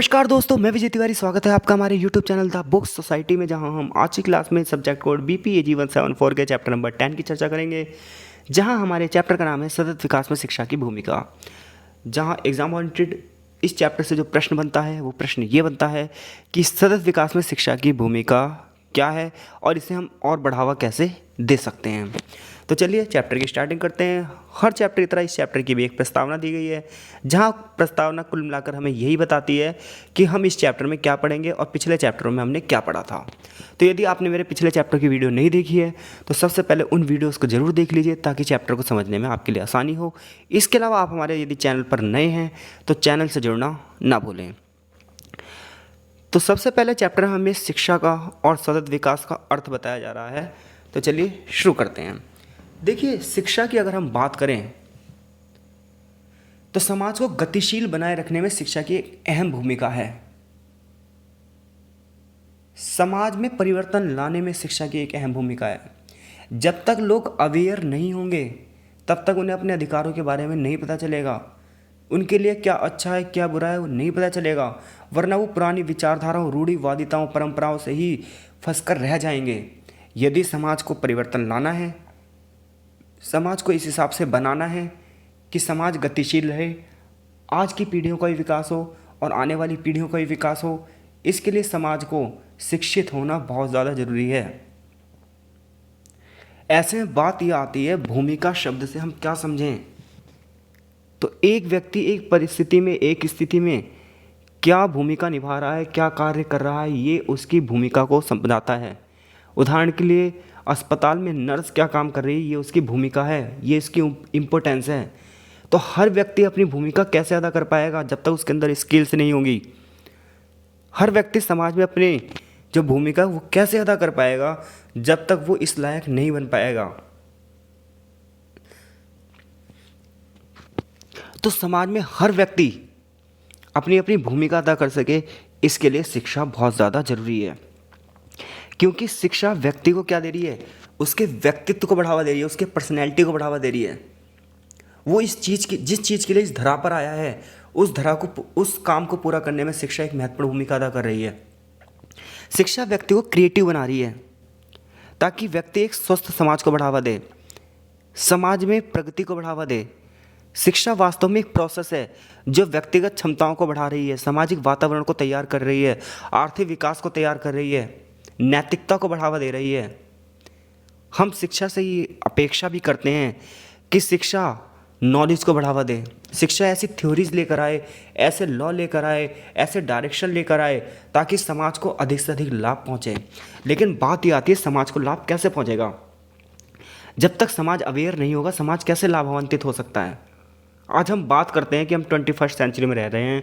नमस्कार दोस्तों, मैं विजय तिवारी। स्वागत है आपका हमारे YouTube channel the book society में, जहां हम आज की क्लास में सब्जेक्ट कोड BPAG 174 के चैप्टर नंबर 10 की चर्चा करेंगे। जहां हमारे चैप्टर का नाम है सतत विकास में शिक्षा की भूमिका। जहां एग्जाम ओरिएंटेड इस चैप्टर से जो प्रश्न बनता है वो प्रश्न ये बनता है कि सतत विकास में शिक्षा की भूमिका क्या है और इसे हम और बढ़ावा कैसे दे सकते हैं। तो चलिए चैप्टर की स्टार्टिंग करते हैं। हर चैप्टर की तरह इस चैप्टर की भी एक प्रस्तावना दी गई है, जहां प्रस्तावना कुल मिलाकर हमें यही बताती है कि हम इस चैप्टर में क्या पढ़ेंगे और पिछले चैप्टरों में हमने क्या पढ़ा था। तो यदि आपने मेरे पिछले चैप्टर की वीडियो नहीं देखी है तो सबसे पहले उन वीडियोज़ को ज़रूर देख लीजिए, ताकि चैप्टर को समझने में आपके लिए आसानी हो। इसके अलावा आप हमारे यदि चैनल पर नए हैं तो चैनल से जुड़ना ना भूलें। तो सबसे पहले चैप्टर में हमें शिक्षा का और सतत विकास का अर्थ बताया जा रहा है। तो चलिए शुरू करते हैं। देखिए, शिक्षा की अगर हम बात करें तो समाज को गतिशील बनाए रखने में शिक्षा की एक अहम भूमिका है। समाज में परिवर्तन लाने में शिक्षा की एक अहम भूमिका है। जब तक लोग अवेयर नहीं होंगे तब तक उन्हें अपने अधिकारों के बारे में नहीं पता चलेगा। उनके लिए क्या अच्छा है क्या बुरा है वो नहीं पता चलेगा, वरना वो पुरानी विचारधाराओं, रूढ़िवादिताओं, परंपराओं से ही फंसकर रह जाएंगे। यदि समाज को परिवर्तन लाना है, समाज को इस हिसाब से बनाना है कि समाज गतिशील रहे, आज की पीढ़ियों का भी विकास हो और आने वाली पीढ़ियों का भी विकास हो, इसके लिए समाज को शिक्षित होना बहुत ज़्यादा ज़रूरी है। ऐसे में बात यह आती है, भूमिका शब्द से हम क्या समझें। तो एक व्यक्ति एक परिस्थिति में, एक स्थिति में क्या भूमिका निभा रहा है, क्या कार्य कर रहा है, ये उसकी भूमिका को समझाता है। उदाहरण के लिए अस्पताल में नर्स क्या काम कर रही है, ये उसकी भूमिका है, ये इसकी इम्पोर्टेंस है। तो हर व्यक्ति अपनी भूमिका कैसे अदा कर पाएगा जब तक उसके अंदर स्किल्स नहीं होंगी। हर व्यक्ति समाज में अपनी जो भूमिका वो कैसे अदा कर पाएगा जब तक वो इस लायक नहीं बन पाएगा। तो समाज में हर व्यक्ति अपनी अपनी भूमिका अदा कर सके, इसके लिए शिक्षा बहुत ज़्यादा ज़रूरी है। क्योंकि शिक्षा व्यक्ति को क्या दे रही है, उसके व्यक्तित्व को बढ़ावा दे रही है, उसके पर्सनैलिटी को बढ़ावा दे रही है। वो इस चीज़ की, जिस चीज़ के लिए इस धरा पर आया है, उस धरा को, उस काम को पूरा करने में शिक्षा एक महत्वपूर्ण भूमिका अदा कर रही है। शिक्षा व्यक्ति को क्रिएटिव बना रही है ताकि व्यक्ति एक स्वस्थ समाज को बढ़ावा दे, समाज में प्रगति को बढ़ावा दे। शिक्षा वास्तव में एक प्रोसेस है जो व्यक्तिगत क्षमताओं को बढ़ा रही है, सामाजिक वातावरण को तैयार कर रही है, आर्थिक विकास को तैयार कर रही है, नैतिकता को बढ़ावा दे रही है। हम शिक्षा से ये अपेक्षा भी करते हैं कि शिक्षा नॉलेज को बढ़ावा दे, शिक्षा ऐसी थ्योरीज लेकर आए, ऐसे लॉ लेकर आए, ऐसे डायरेक्शन लेकर आए ताकि समाज को अधिक से अधिक लाभ पहुंचे। लेकिन बात ये आती है, समाज को लाभ कैसे पहुंचेगा? जब तक समाज अवेयर नहीं होगा, समाज कैसे लाभान्वित हो सकता है? आज हम बात करते हैं कि हम 21st सेंचुरी में रह रहे हैं।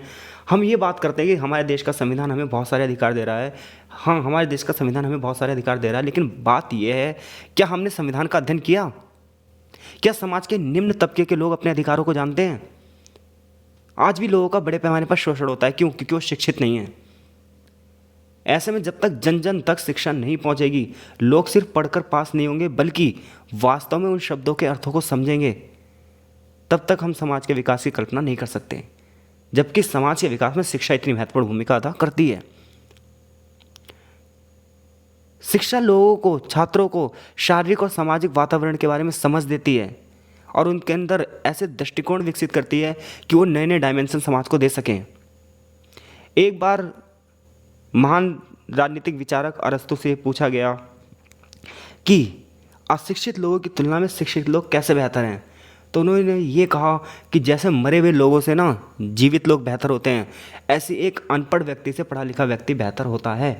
हम ये बात करते हैं कि हमारे देश का संविधान हमें बहुत सारे अधिकार दे रहा है। हाँ, हमारे देश का संविधान हमें बहुत सारे अधिकार दे रहा है, लेकिन बात यह है, क्या हमने संविधान का अध्ययन किया? क्या समाज के निम्न तबके के लोग अपने अधिकारों को जानते हैं? आज भी लोगों का बड़े पैमाने पर शोषण होता है। क्यों? क्योंकि वो शिक्षित नहीं है। ऐसे में जब तक जन जन तक शिक्षा नहीं पहुंचेगी, लोग सिर्फ पढ़कर पास नहीं होंगे बल्कि वास्तव में उन शब्दों के अर्थों को समझेंगे, तब तक हम समाज के विकास की कल्पना नहीं कर सकते। जबकि समाज के विकास में शिक्षा इतनी महत्वपूर्ण भूमिका अदा करती है। शिक्षा लोगों को, छात्रों को शारीरिक और सामाजिक वातावरण के बारे में समझ देती है और उनके अंदर ऐसे दृष्टिकोण विकसित करती है कि वो नए नए डायमेंशन समाज को दे सकें। एक बार महान राजनीतिक विचारक अरस्तु से पूछा गया कि अशिक्षित लोगों की तुलना में शिक्षित लोग कैसे बेहतर हैं, तो उन्होंने ये कहा कि जैसे मरे हुए लोगों से ना जीवित लोग बेहतर होते हैं, ऐसे एक अनपढ़ व्यक्ति से पढ़ा लिखा व्यक्ति बेहतर होता है।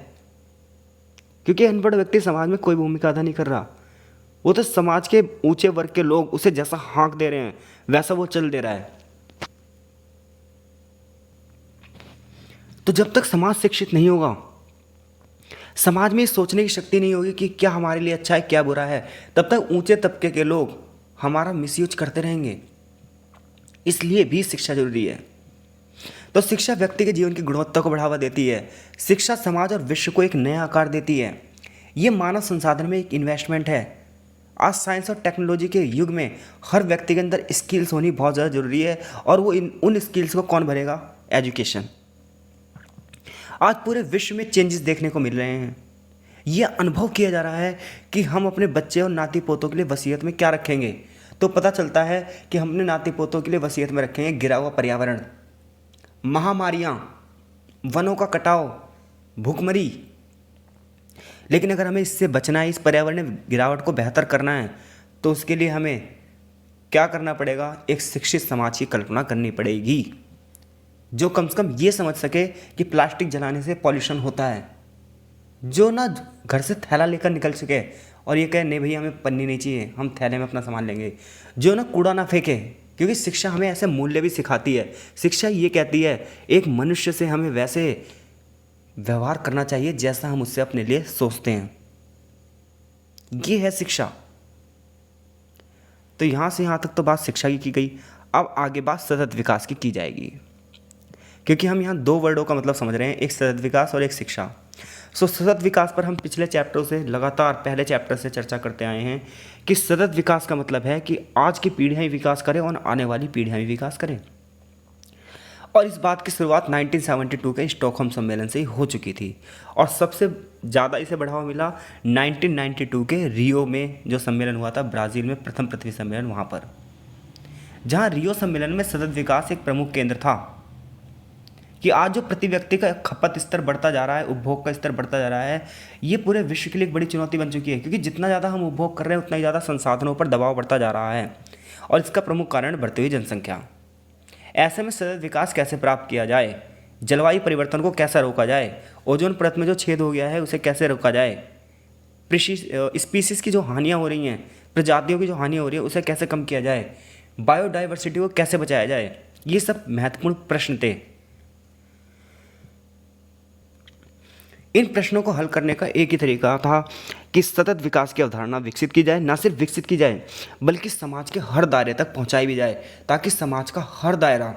क्योंकि अनपढ़ व्यक्ति समाज में कोई भूमिका अदा नहीं कर रहा, वो तो समाज के ऊंचे वर्ग के लोग उसे जैसा हाँक दे रहे हैं वैसा वो चल दे रहा है। तो जब तक समाज शिक्षित नहीं होगा, समाज में सोचने की शक्ति नहीं होगी कि क्या हमारे लिए अच्छा है क्या बुरा है, तब तक ऊंचे तबके के लोग हमारा मिसयूज करते रहेंगे। इसलिए भी शिक्षा जरूरी है। तो शिक्षा व्यक्ति के जीवन की गुणवत्ता को बढ़ावा देती है। शिक्षा समाज और विश्व को एक नया आकार देती है। ये मानव संसाधन में एक इन्वेस्टमेंट है। आज साइंस और टेक्नोलॉजी के युग में हर व्यक्ति के अंदर स्किल्स होनी बहुत ज़्यादा ज़रूरी है, और वो उन स्किल्स को कौन भरेगा? एजुकेशन। आज पूरे विश्व में चेंजेस देखने को मिल रहे हैं। ये अनुभव किया जा रहा है कि हम अपने बच्चे और नाती पोतों के लिए वसीयत में क्या रखेंगे। तो पता चलता है कि हमने नाती पोतों के लिए वसीयत में रखेंगे गिरा हुआ पर्यावरण, महामारियाँ, वनों का कटाव, भूखमरी। लेकिन अगर हमें इससे बचना है, इस पर्यावरण गिरावट को बेहतर करना है, तो उसके लिए हमें क्या करना पड़ेगा? एक शिक्षित समाज की कल्पना करनी पड़ेगी, जो कम से कम ये समझ सके कि प्लास्टिक जलाने से पॉल्यूशन होता है, जो ना घर से थैला लेकर निकल सके और ये कहे नहीं भैया हमें पन्नी नहीं चाहिए, हम थैले में अपना सामान लेंगे, जो ना कूड़ा ना फेंके। क्योंकि शिक्षा हमें ऐसे मूल्य भी सिखाती है। शिक्षा ये कहती है एक मनुष्य से हमें वैसे व्यवहार करना चाहिए जैसा हम उससे अपने लिए सोचते हैं। ये है शिक्षा। तो यहाँ से यहाँ तक तो बात शिक्षा की गई। अब आगे बात सतत विकास की जाएगी, क्योंकि हम यहाँ दो वर्डों का मतलब समझ रहे हैं, एक सतत विकास और एक शिक्षा। सतत विकास पर हम पिछले चैप्टरों से लगातार पहले चैप्टर से चर्चा करते आए हैं कि सतत विकास का मतलब है कि आज की पीढ़ियाँ ही विकास करें और आने वाली पीढ़ियाँ भी विकास करें। और इस बात की शुरुआत 1972 के स्टॉकहोम सम्मेलन से ही हो चुकी थी, और सबसे ज़्यादा इसे बढ़ावा मिला 1992 के रियो में जो सम्मेलन हुआ था, ब्राज़ील में प्रथम पृथ्वी सम्मेलन, वहाँ पर, जहाँ रियो सम्मेलन में सतत विकास एक प्रमुख केंद्र था। कि आज जो प्रति व्यक्ति का खपत स्तर बढ़ता जा रहा है, उपभोग का स्तर बढ़ता जा रहा है, ये पूरे विश्व के लिए एक बड़ी चुनौती बन चुकी है। क्योंकि जितना ज़्यादा हम उपभोग कर रहे हैं उतना ही ज़्यादा संसाधनों पर दबाव बढ़ता जा रहा है, और इसका प्रमुख कारण बढ़ती हुई जनसंख्या। ऐसे में सतत विकास कैसे प्राप्त किया जाए, जलवायु परिवर्तन को कैसे रोका जाए, ओजोन परत में जो छेद हो गया है उसे कैसे रोका जाए, स्पीसीज़ की जो हानियाँ हो रही हैं, प्रजातियों की जो हानि हो रही है उसे कैसे कम किया जाए, बायोडाइवर्सिटी को कैसे बचाया जाए, ये सब महत्वपूर्ण प्रश्न थे। इन प्रश्नों को हल करने का एक ही तरीका था कि सतत विकास की अवधारणा विकसित की जाए, ना सिर्फ विकसित की जाए बल्कि समाज के हर दायरे तक पहुंचाई भी जाए, ताकि समाज का हर दायरा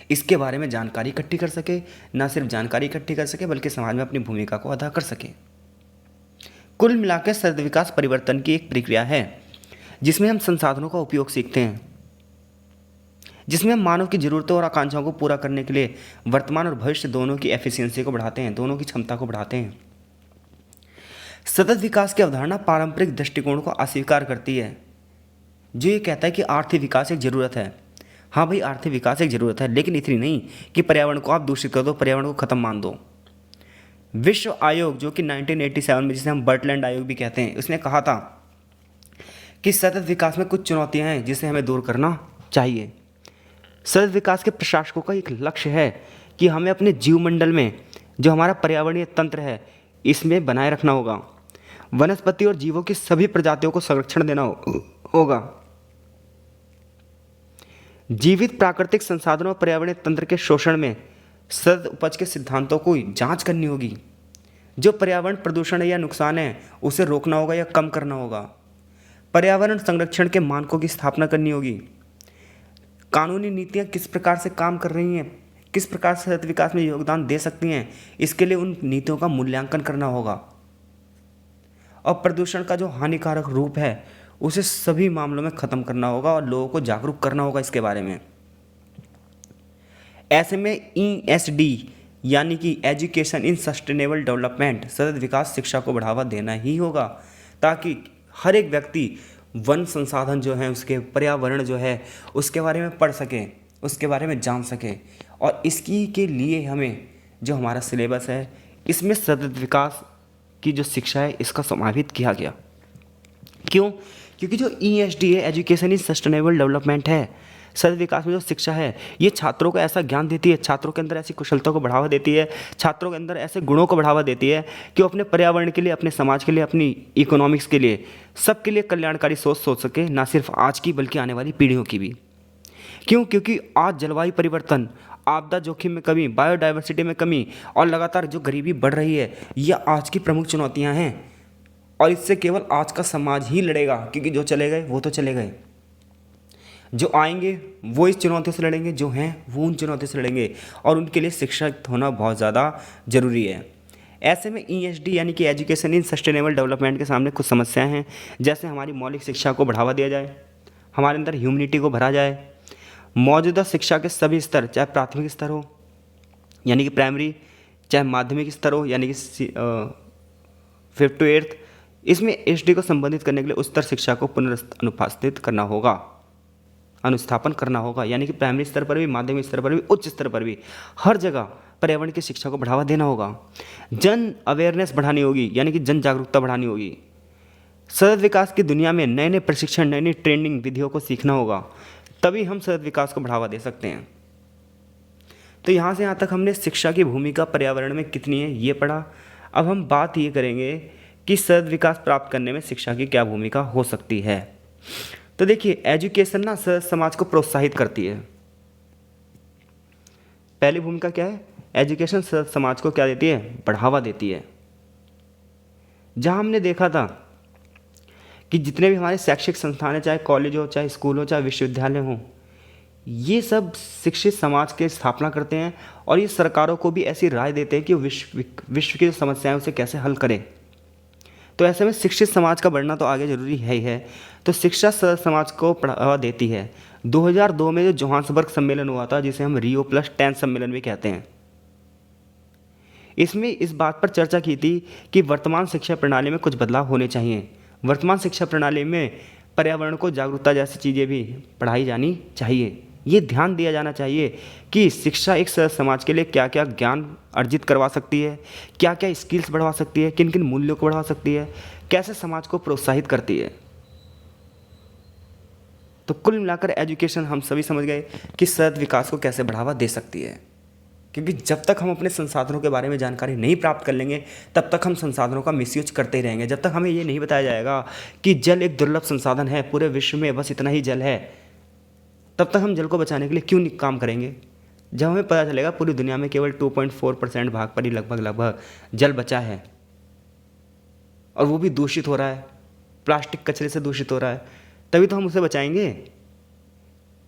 इसके बारे में जानकारी इकट्ठी कर सके, ना सिर्फ जानकारी इकट्ठी कर सके बल्कि समाज में अपनी भूमिका को अदा कर सके। कुल मिलाकर सतत विकास परिवर्तन की एक प्रक्रिया है जिसमें हम संसाधनों का उपयोग सीखते हैं, जिसमें हम मानव की ज़रूरतों और आकांक्षाओं को पूरा करने के लिए वर्तमान और भविष्य दोनों की एफिशिएंसी को बढ़ाते हैं, दोनों की क्षमता को बढ़ाते हैं। सतत विकास की अवधारणा पारंपरिक दृष्टिकोण को अस्वीकार करती है, जो ये कहता है कि आर्थिक विकास एक ज़रूरत है। हाँ भाई, आर्थिक विकास एक ज़रूरत है, लेकिन इतनी नहीं कि पर्यावरण को आप दूषित कर दो, पर्यावरण को ख़त्म मान दो। विश्व आयोग, जो कि 1987 में, जिसे हम बर्टलैंड आयोग भी कहते हैं, उसने कहा था कि सतत विकास में कुछ चुनौतियाँ हैं जिसे हमें दूर करना चाहिए। सतत विकास के प्रशासकों का एक लक्ष्य है कि हमें अपने जीवमंडल में जो हमारा पर्यावरणीय तंत्र है इसमें बनाए रखना होगा। वनस्पति और जीवों की सभी प्रजातियों को संरक्षण देना होगा। जीवित प्राकृतिक संसाधनों और पर्यावरणीय तंत्र के शोषण में सतत उपज के सिद्धांतों को जांच करनी होगी। जो पर्यावरण प्रदूषण या नुकसान है उसे रोकना होगा या कम करना होगा। पर्यावरण संरक्षण के मानकों की स्थापना करनी होगी। कानूनी नीतियाँ किस प्रकार से काम कर रही हैं, किस प्रकार से सतत विकास में योगदान दे सकती हैं, इसके लिए उन नीतियों का मूल्यांकन करना होगा। और प्रदूषण का जो हानिकारक रूप है उसे सभी मामलों में ख़त्म करना होगा और लोगों को जागरूक करना होगा इसके बारे में। ऐसे में ESD यानी कि एजुकेशन इन सस्टेनेबल डेवलपमेंट, सतत विकास शिक्षा को बढ़ावा देना ही होगा, ताकि हर एक व्यक्ति वन संसाधन जो है, उसके पर्यावरण जो है उसके बारे में पढ़ सके, उसके बारे में जान सके। और इसकी के लिए हमें जो हमारा सिलेबस है इसमें सतत विकास की जो शिक्षा है इसका समाहित किया गया। क्यों? क्योंकि जो ESD है, एजुकेशन इन सस्टेनेबल डेवलपमेंट है, सतत विकास में जो शिक्षा है, ये छात्रों को ऐसा ज्ञान देती है, छात्रों के अंदर ऐसी कुशलता को बढ़ावा देती है, छात्रों के अंदर ऐसे गुणों को बढ़ावा देती है कि वो अपने पर्यावरण के लिए, अपने समाज के लिए, अपनी इकोनॉमिक्स के लिए, सबके लिए कल्याणकारी सोच सके, ना सिर्फ आज की बल्कि आने वाली पीढ़ियों की भी। क्यों? क्योंकि आज जलवायु परिवर्तन, आपदा जोखिम में कमी, बायोडाइवर्सिटी में कमी और लगातार जो गरीबी बढ़ रही है, ये आज की प्रमुख चुनौतियाँ हैं। और इससे केवल आज का समाज ही लड़ेगा, क्योंकि जो चले गए वो तो चले गए, जो आएंगे वो इस चुनौतियों से लड़ेंगे, जो हैं वो उन चुनौतियों से लड़ेंगे, और उनके लिए शिक्षित होना बहुत ज़्यादा ज़रूरी है। ऐसे में ESD यानी कि एजुकेशन इन सस्टेनेबल डेवलपमेंट के सामने कुछ समस्याएं हैं, जैसे हमारी मौलिक शिक्षा को बढ़ावा दिया जाए, हमारे अंदर ह्यूमनिटी को भरा जाए, मौजूदा शिक्षा के सभी स्तर, चाहे प्राथमिक स्तर हो यानी कि प्राइमरी, चाहे माध्यमिक स्तर हो यानी कि 5th to 8th, इसमें एचडी को संबोधित करने के लिए उच्चतर शिक्षा को पुनर्स्थापित करना होगा, अनुस्थापन करना होगा, यानी कि प्राइमरी स्तर पर भी, माध्यमिक स्तर पर भी, उच्च स्तर पर भी, हर जगह पर्यावरण की शिक्षा को बढ़ावा देना होगा। जन अवेयरनेस बढ़ानी होगी, यानी कि जन जागरूकता बढ़ानी होगी। सतत विकास की दुनिया में नए नए प्रशिक्षण, नई नई ट्रेनिंग विधियों को सीखना होगा, तभी हम सतत विकास को बढ़ावा दे सकते हैं। तो यहाँ से यहाँ तक हमने शिक्षा की भूमिका पर्यावरण में कितनी है ये पढ़ा। अब हम बात ये करेंगे कि सतत विकास प्राप्त करने में शिक्षा की क्या भूमिका हो सकती है। तो देखिए, एजुकेशन ना सतत समाज को प्रोत्साहित करती है। पहली भूमिका क्या है? एजुकेशन सतत समाज को क्या देती है? बढ़ावा देती है। जहाँ हमने देखा था कि जितने भी हमारे शैक्षिक संस्थान हैं, चाहे कॉलेज हो, चाहे स्कूल हो, चाहे विश्वविद्यालय हो, ये सब शिक्षित समाज की स्थापना करते हैं और ये सरकारों को भी ऐसी राय देते हैं कि विश्व की जो समस्याएं उसे कैसे हल करें। तो ऐसे में शिक्षित समाज का बढ़ना तो आगे जरूरी है ही है। तो शिक्षा समाज को बढ़ावा देती है। 2002 में जो जोहान्सबर्ग सम्मेलन हुआ था, जिसे हम Rio+10 सम्मेलन भी कहते हैं, इसमें इस बात पर चर्चा की थी कि वर्तमान शिक्षा प्रणाली में कुछ बदलाव होने चाहिए। वर्तमान शिक्षा प्रणाली में पर्यावरण को जागरूकता जैसी चीज़ें भी पढ़ाई जानी चाहिए। ये ध्यान दिया जाना चाहिए कि शिक्षा एक समाज के लिए क्या क्या ज्ञान अर्जित करवा सकती है, क्या क्या स्किल्स बढ़वा सकती है, किन किन मूल्यों को बढ़वा सकती है, कैसे समाज को प्रोत्साहित करती है। तो कुल मिलाकर एजुकेशन हम सभी समझ गए कि सतत विकास को कैसे बढ़ावा दे सकती है। क्योंकि जब तक हम अपने संसाधनों के बारे में जानकारी नहीं प्राप्त कर लेंगे, तब तक हम संसाधनों का मिसयूज करते ही रहेंगे। जब तक हमें ये नहीं बताया जाएगा कि जल एक दुर्लभ संसाधन है, पूरे विश्व में बस इतना ही जल है, तब तक हम जल को बचाने के लिए क्यों नहीं काम करेंगे। जब हमें पता चलेगा पूरी दुनिया में केवल 2.4% भाग पर ही लगभग जल बचा है, और वो भी दूषित हो रहा है, प्लास्टिक कचरे से दूषित हो रहा है, तभी तो हम उसे बचाएंगे।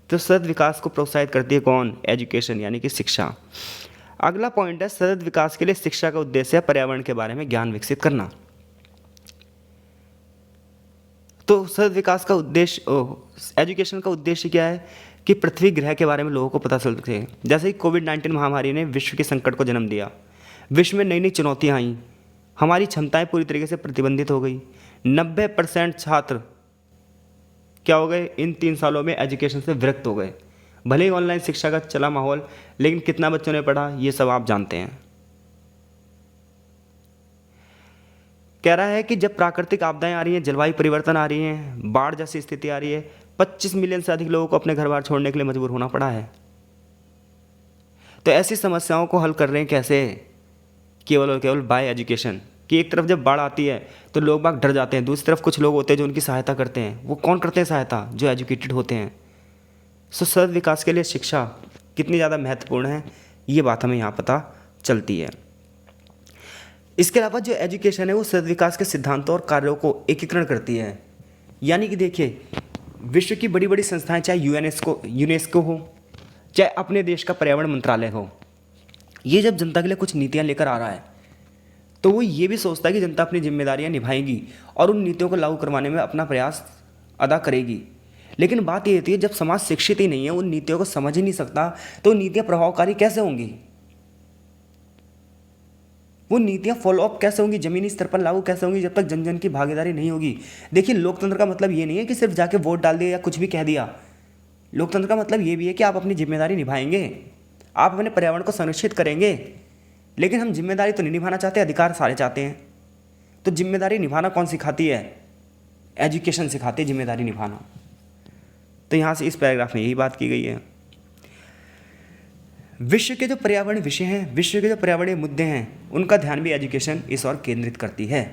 तो सतत विकास को प्रोत्साहित करती है कौन? एजुकेशन, यानी कि शिक्षा। अगला पॉइंट है, सतत विकास के लिए शिक्षा का उद्देश्य है पर्यावरण के बारे में ज्ञान विकसित करना। तो सतत विकास का उद्देश्य, एजुकेशन का उद्देश्य क्या है? कि पृथ्वी ग्रह के बारे में लोगों को पता चल सके। जैसे कि कोविड-19 महामारी ने विश्व के संकट को जन्म दिया, विश्व में नई नई चुनौतियाँ आईं, हमारी क्षमताएं पूरी तरीके से प्रतिबंधित हो गई। 90% छात्र क्या हो गए? इन 3 सालों में एजुकेशन से विरक्त हो गए। भले ही ऑनलाइन शिक्षा का चला माहौल, लेकिन कितना बच्चों ने पढ़ा ये सब आप जानते हैं। कह रहा है कि जब प्राकृतिक आपदाएं आ रही हैं, जलवायु परिवर्तन आ रही हैं, बाढ़ जैसी स्थिति आ रही है, 25 मिलियन से अधिक लोगों को अपने घर बार छोड़ने के लिए मजबूर होना पड़ा है। तो ऐसी समस्याओं को हल कर रहे हैं कैसे? केवल और केवल बाय एजुकेशन। कि एक तरफ जब बाढ़ आती है तो लोग बाग डर जाते हैं, दूसरी तरफ कुछ लोग होते हैं जो उनकी सहायता करते हैं। वो कौन करते हैं सहायता? जो एजुकेटेड होते हैं। सो सतत विकास के लिए शिक्षा कितनी ज़्यादा महत्वपूर्ण है, ये बात हमें यहाँ पता चलती है। इसके अलावा जो एजुकेशन है वो सतत विकास के सिद्धांतों और कार्यों को एकीकरण करती है। यानी कि देखिए, विश्व की बड़ी बड़ी संस्थाएं, चाहे यूनेस्को हो, चाहे अपने देश का पर्यावरण मंत्रालय हो, ये जब जनता के लिए कुछ नीतियाँ लेकर आ रहा है तो वो ये भी सोचता है कि जनता अपनी जिम्मेदारियां निभाएगी और उन नीतियों को लागू करवाने में अपना प्रयास अदा करेगी। लेकिन बात ये होती है, जब समाज शिक्षित ही नहीं है, उन नीतियों को समझ ही नहीं सकता, तो नीतियां प्रभावकारी कैसे होंगी? वो नीतियां फॉलोअप कैसे होंगी, जमीनी स्तर पर लागू कैसे होंगी, जब तक जन जन की भागीदारी नहीं होगी। देखिए, लोकतंत्र का मतलब ये नहीं है कि सिर्फ जाके वोट डाल दिया या कुछ भी कह दिया। लोकतंत्र का मतलब ये भी है कि आप अपनी जिम्मेदारी निभाएंगे, आप अपने पर्यावरण को संरक्षित करेंगे। लेकिन हम जिम्मेदारी तो नहीं निभाना चाहते, अधिकार सारे चाहते हैं। तो जिम्मेदारी निभाना कौन सिखाती है? एजुकेशन सिखाती है जिम्मेदारी निभाना। तो यहाँ से इस पैराग्राफ में यही बात की गई है। विश्व के जो पर्यावरण विषय हैं, विश्व के जो पर्यावरणीय मुद्दे हैं, उनका ध्यान भी एजुकेशन इस ओर केंद्रित करती है।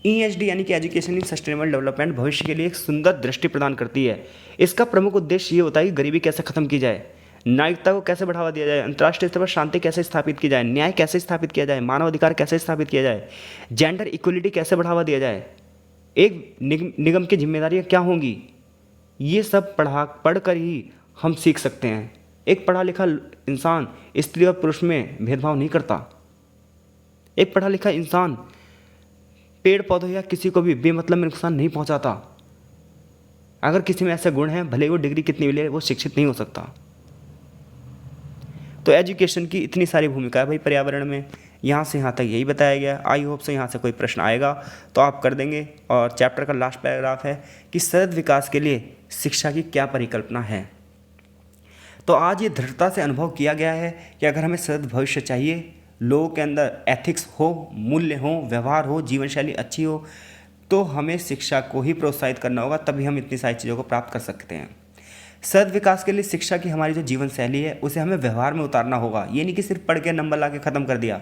ESD यानी कि एजुकेशन इन सस्टेनेबल डेवलपमेंट भविष्य के लिए एक सुंदर दृष्टि प्रदान करती है। इसका प्रमुख उद्देश्य ये होता है कि गरीबी कैसे खत्म की जाए, नागरिकता को कैसे बढ़ावा दिया जाए, अंतर्राष्ट्रीय स्तर पर शांति कैसे स्थापित की जाए, न्याय कैसे स्थापित किया जाए, मानव अधिकार कैसे स्थापित किया जाए, जेंडर इक्वलिटी कैसे बढ़ावा दिया जाए, एक निगम की जिम्मेदारियाँ क्या होंगी, ये सब पढ़कर ही हम सीख सकते हैं। एक पढ़ा लिखा इंसान स्त्री और पुरुष में भेदभाव नहीं करता। एक पढ़ा लिखा इंसान पेड़ पौधों या किसी को भी बेमतलब में नुकसान नहीं पहुंचाता। अगर किसी में ऐसे गुण हैं, भले वो डिग्री कितनी भी ले, वो शिक्षित नहीं हो सकता। तो एजुकेशन की इतनी सारी भूमिका है भाई पर्यावरण में, यहाँ से यहाँ तक यही बताया गया। आई होप से यहाँ से कोई प्रश्न आएगा तो आप कर देंगे। और चैप्टर का लास्ट पैराग्राफ है कि सतत विकास के लिए शिक्षा की क्या परिकल्पना है। तो आज ये दृढ़ता से अनुभव किया गया है कि अगर हमें सतत भविष्य चाहिए, लोगों के अंदर एथिक्स हो, मूल्य हो, व्यवहार हो, जीवन शैली अच्छी हो, तो हमें शिक्षा को ही प्रोत्साहित करना होगा, तभी हम इतनी सारी चीज़ों को प्राप्त कर सकते हैं। सतत विकास के लिए शिक्षा की हमारी जो जीवन शैली है उसे हमें व्यवहार में उतारना होगा। ये नहीं कि सिर्फ पढ़ के नंबर ला के ख़त्म कर दिया,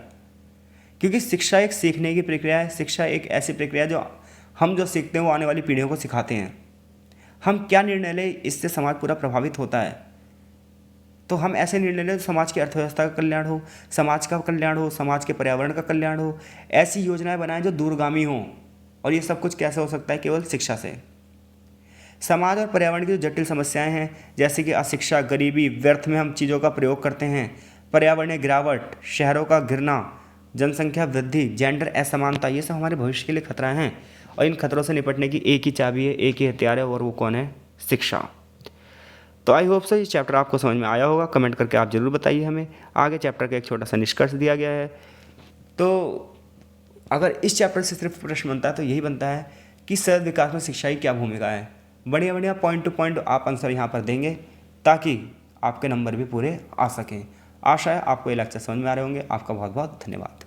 क्योंकि शिक्षा एक सीखने की प्रक्रिया है। शिक्षा एक ऐसी प्रक्रिया है जो हम जो सीखते हैं वो आने वाली पीढ़ियों को सिखाते हैं। हम क्या निर्णय लें इससे समाज पूरा प्रभावित होता है। तो हम ऐसे निर्णय लें तो समाज की अर्थव्यवस्था का कल्याण हो, समाज का कल्याण हो, समाज के पर्यावरण का कल्याण हो। ऐसी योजनाएं बनाएं जो दूरगामी हों। और ये सब कुछ कैसे हो सकता है? केवल शिक्षा से। समाज और पर्यावरण की जो जटिल समस्याएं हैं, जैसे कि अशिक्षा, गरीबी, व्यर्थ में हम चीज़ों का प्रयोग करते हैं, पर्यावरणीय गिरावट, शहरों का गिरना, जनसंख्या वृद्धि, जेंडर असमानता, ये सब हमारे भविष्य के लिए खतरा हैं। और इन खतरों से निपटने की एक ही चाबी है, एक ही हथियार है, और वो कौन है? शिक्षा। तो आई होप सो ये चैप्टर आपको समझ में आया होगा। कमेंट करके आप ज़रूर बताइए हमें। आगे चैप्टर का एक छोटा सा निष्कर्ष दिया गया है। तो अगर इस चैप्टर से सिर्फ प्रश्न बनता है तो यही बनता है कि सतत विकास में शिक्षा की क्या भूमिका है। बढ़िया बढ़िया पॉइंट टू पॉइंट आप आंसर यहाँ पर देंगे ताकि आपके नंबर भी पूरे आ सकें। आशा है आपको ये लेक्चर समझ में आ रहे होंगे। आपका बहुत बहुत धन्यवाद।